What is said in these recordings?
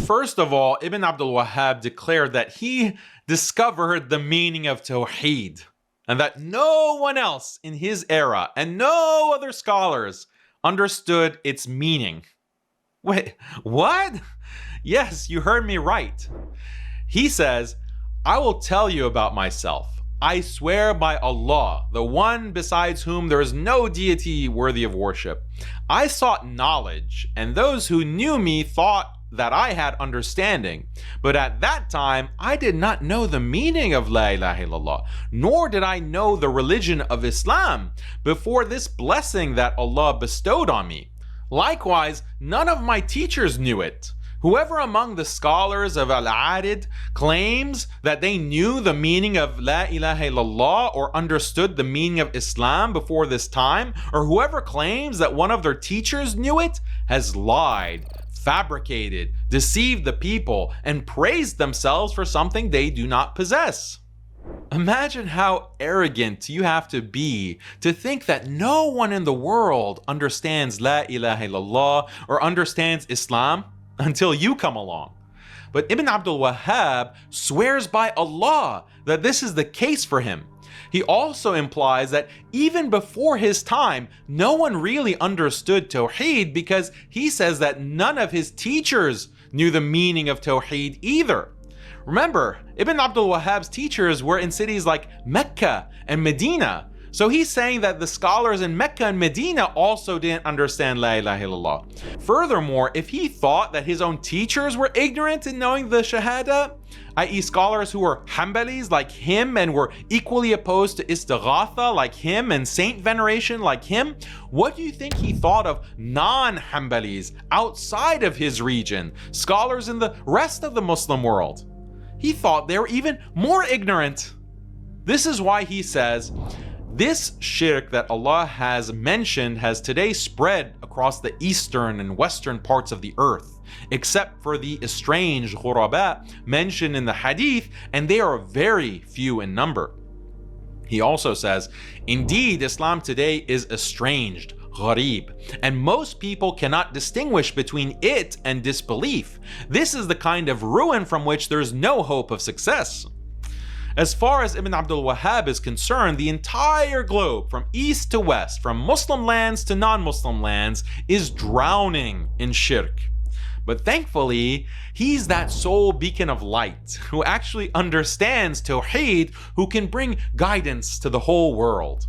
First of all, Ibn Abdul Wahhab declared that he discovered the meaning of Tawheed, and that no one else in his era and no other scholars understood its meaning. Wait, what? Yes, you heard me right. He says, I will tell you about myself. I swear by Allah, the one besides whom there is no deity worthy of worship. I sought knowledge, and those who knew me thought that I had understanding. But at that time, I did not know the meaning of La ilaha illallah, nor did I know the religion of Islam before this blessing that Allah bestowed on me. Likewise, none of my teachers knew it. Whoever among the scholars of Al-Adid claims that they knew the meaning of La ilaha illallah or understood the meaning of Islam before this time, or whoever claims that one of their teachers knew it, has lied, fabricated, deceived the people, and praised themselves for something they do not possess. Imagine how arrogant you have to be to think that no one in the world understands La ilaha illallah or understands Islam until you come along. But Ibn Abdul Wahhab swears by Allah that this is the case for him. He also implies that even before his time, no one really understood Tawheed, because he says that none of his teachers knew the meaning of Tawheed either. Remember, Ibn Abdul Wahhab's teachers were in cities like Mecca and Medina. So he's saying that the scholars in Mecca and Medina also didn't understand La ilaha illallah. Furthermore, if he thought that his own teachers were ignorant in knowing the Shahada, i.e. scholars who were Hanbalis like him and were equally opposed to Istighatha like him and saint veneration like him, what do you think he thought of non-Hanbalis outside of his region, scholars in the rest of the Muslim world? He thought they were even more ignorant. This is why he says, this shirk that Allah has mentioned has today spread across the eastern and western parts of the earth, except for the estranged ghuraba mentioned in the hadith, and they are very few in number. He also says, indeed, Islam today is estranged, gharib, and most people cannot distinguish between it and disbelief. This is the kind of ruin from which there is no hope of success. As far as Ibn Abdul Wahhab is concerned, the entire globe, from east to west, from Muslim lands to non-Muslim lands, is drowning in shirk. But thankfully, he's that sole beacon of light who actually understands Tawheed, who can bring guidance to the whole world.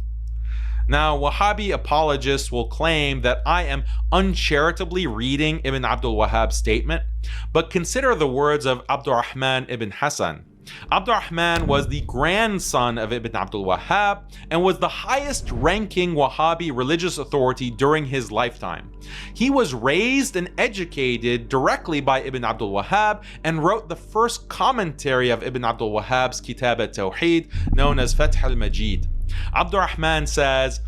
Now, Wahhabi apologists will claim that I am uncharitably reading Ibn Abdul Wahhab's statement, but consider the words of Abdurrahman ibn Hassan. Abdurrahman was the grandson of Ibn Abdul Wahhab and was the highest ranking Wahhabi religious authority during his lifetime. He was raised and educated directly by Ibn Abdul Wahhab and wrote the first commentary of Ibn Abdul Wahhab's Kitab al-Tawheed, known as Fath al-Majid. Abdurrahman says,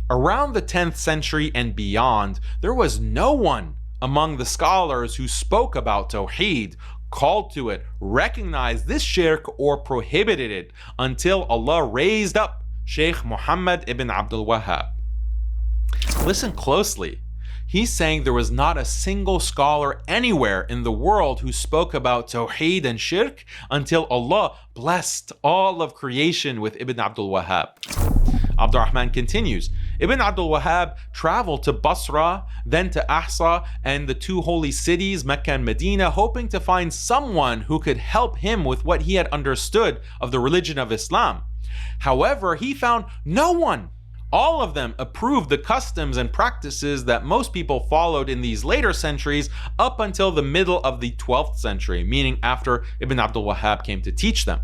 around the 10th century and beyond, there was no one among the scholars who spoke about Tawheed, called to it, recognized this shirk, or prohibited it until Allah raised up Sheikh Muhammad ibn Abdul Wahhab. Listen closely. He's saying there was not a single scholar anywhere in the world who spoke about Tawheed and shirk until Allah blessed all of creation with Ibn Abdul Wahhab. Abdurrahman continues, Ibn Abdul Wahhab traveled to Basra, then to Ahsa and the two holy cities, Mecca and Medina, hoping to find someone who could help him with what he had understood of the religion of Islam. However, he found no one. All of them approved the customs and practices that most people followed in these later centuries up until the middle of the 12th century, meaning after Ibn Abdul Wahhab came to teach them.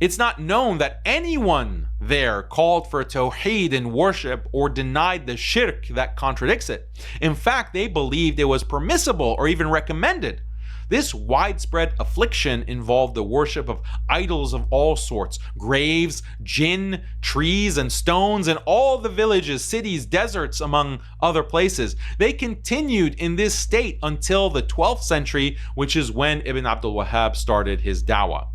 It's not known that anyone there called for Tawheed in worship or denied the shirk that contradicts it. In fact, they believed it was permissible or even recommended. This widespread affliction involved the worship of idols of all sorts, graves, jinn, trees, and stones in all the villages, cities, deserts, among other places. They continued in this state until the 12th century, which is when Ibn Abdul Wahhab started his dawah.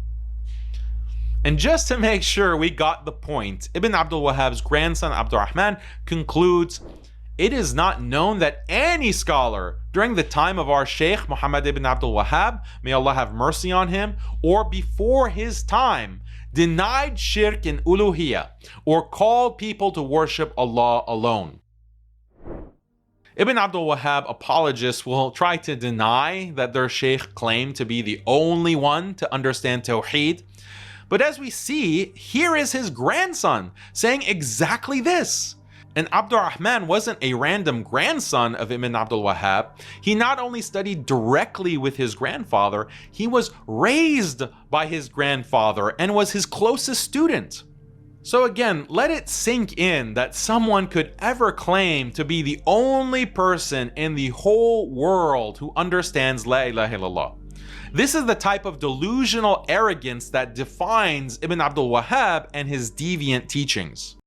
And just to make sure we got the point, Ibn Abdul Wahhab's grandson Abdurrahman concludes, it is not known that any scholar during the time of our Shaykh Muhammad ibn Abdul Wahhab, may Allah have mercy on him, or before his time, denied shirk in uluhiyah or called people to worship Allah alone. Ibn Abdul Wahhab apologists will try to deny that their Shaykh claimed to be the only one to understand Tawheed. But as we see, here is his grandson saying exactly this. And Abdurrahman wasn't a random grandson of Ibn Abdul Wahhab. He not only studied directly with his grandfather, he was raised by his grandfather and was his closest student. So again, let it sink in that someone could ever claim to be the only person in the whole world who understands La ilaha illallah. This is the type of delusional arrogance that defines Ibn Abdul Wahhab and his deviant teachings.